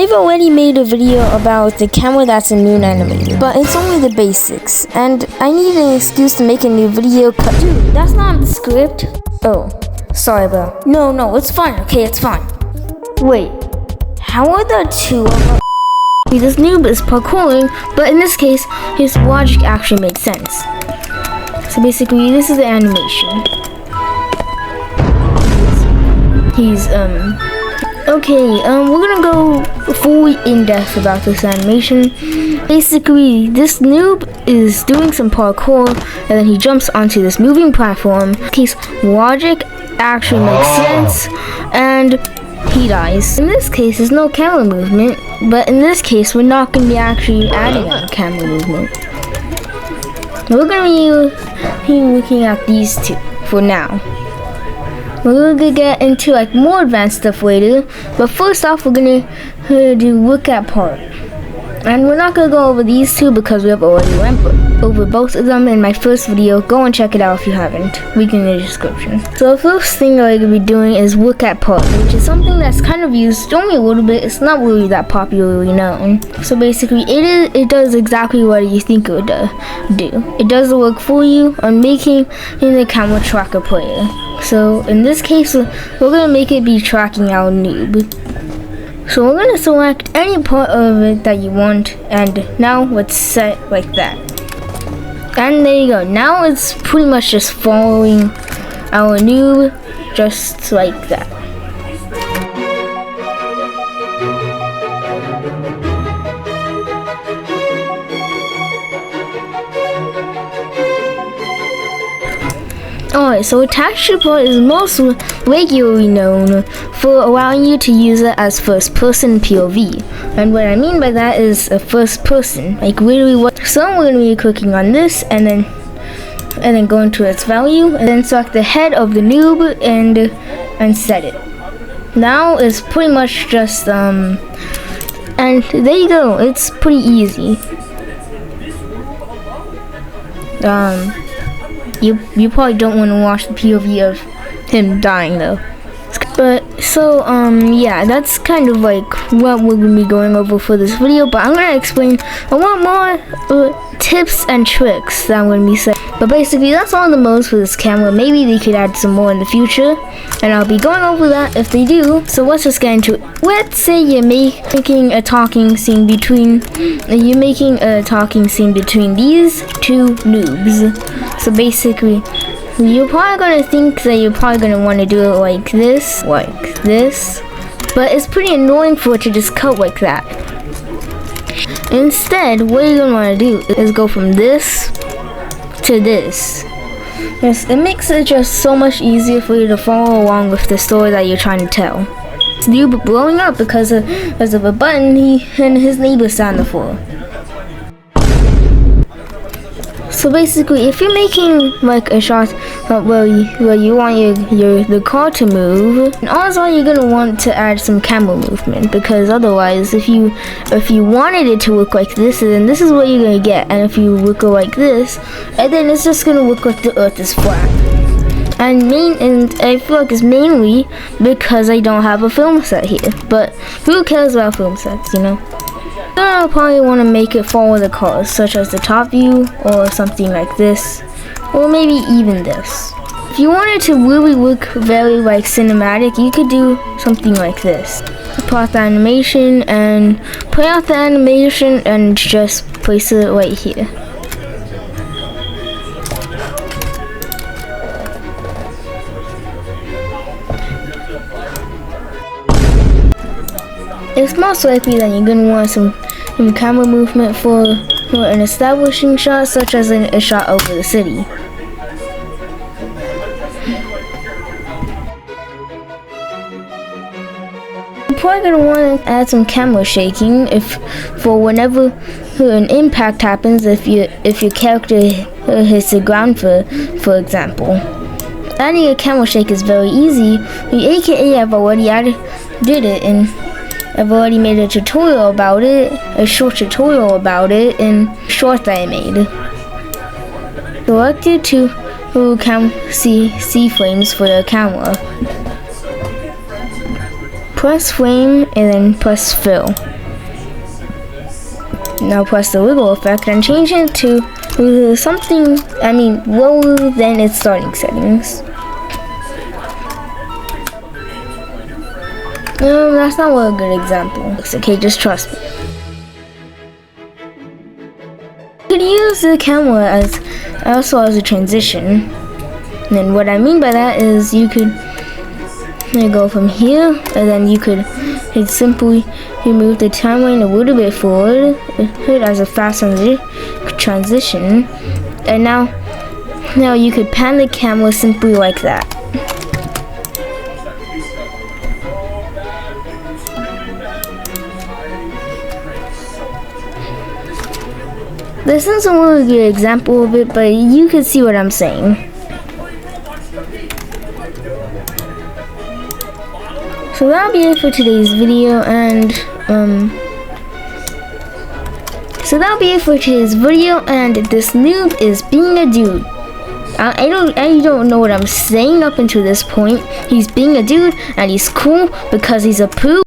I've already made a video about the camera that's in Moon Animator, but it's only the basics, and I need an excuse to make a new video. Dude, that's not the script. Oh, sorry, bro. No, it's fine. Okay, it's fine. Wait, how are the two of us? This noob is parkouring, but in this case, his logic actually made sense. So basically, this is the animation. He's okay, we're gonna go fully in-depth about this animation. Basically, this noob is doing some parkour, and then he jumps onto this moving platform. In case logic actually makes sense, and he dies. In this case, there's no camera movement, but in this case, we're not gonna be actually adding a camera movement. We're gonna be looking at these two for now. We're gonna get into like more advanced stuff later, but first off we're gonna do look at part. And we're not gonna go over these two because we have already went over both of them in my first video. Go and check it out if you haven't. Link in the description. So the first thing I'm gonna be doing is look at part, which is something that's kind of used only a little bit. It's not really that popularly known. So basically it does exactly what you think it would do. It does the work for you on making the camera track a player. So in this case, we're gonna make it be tracking our noob. So we're gonna select any part of it that you want, and now let's set like that. And there you go. Now it's pretty much just following our noob, just like that. Alright, so attached part is most regularly known for allowing you to use it as first person POV. And what I mean by that is a first person, like literally what. So we're gonna be clicking on this and then go into its value and then select the head of the noob and set it. Now it's pretty much just and there you go. It's pretty easy. You probably don't want to watch the POV of him dying though. But so yeah, that's kind of like what we're gonna be going over for this video. But I'm gonna explain a lot more tips and tricks that I'm gonna be saying. But basically, that's all the most for this camera. Maybe they could add some more in the future, and I'll be going over that if they do. So let's just get into it. Let's say you're making a talking scene between these two noobs. So basically, you're probably gonna think that you're probably gonna want to do it like this, but it's pretty annoying for it to just cut like that. Instead, what you're gonna want to do is go from this to this. Yes, it makes it just so much easier for you to follow along with the story that you're trying to tell. It's noob blowing up because of a button he and his neighbor sat on the floor. So basically, if you're making like a shot where you want the car to move, and also you're gonna want to add some camera movement, because otherwise, if you wanted it to look like this, then this is what you're gonna get. And if you look like this, and then it's just gonna look like the Earth is flat. And I feel like it's mainly because I don't have a film set here. But who cares about film sets, you know? I'll probably want to make it follow the cars, such as the top view or something like this, or maybe even this. If you wanted to really look very like cinematic, you could do something like this. Pause the animation and play out the animation and just place it right here. It's most likely that you're going to want some camera movement for an establishing shot, such as a shot over the city. You're probably going to want to add some camera shaking for whenever an impact happens, if your character hits the ground, for example. Adding a camera shake is very easy. AKA I've already did it, and I've already made a tutorial about it, a short tutorial about it in short that I made. Select your two C frames for the camera. Press frame and then press fill. Now press the wiggle effect and change it to something, lower than its starting settings. That's not a good example. It's okay, just trust me. You could use the camera as also as a transition. And what I mean by that is you could go from here, and then you could simply move the timeline a little bit forward as a fast transition. And now you could pan the camera simply like that. This isn't a really good example of it, but you can see what I'm saying. So that'll be it for today's video, and this noob is being a dude. I don't know what I'm saying up until this point. He's being a dude, and he's cool because he's a poo.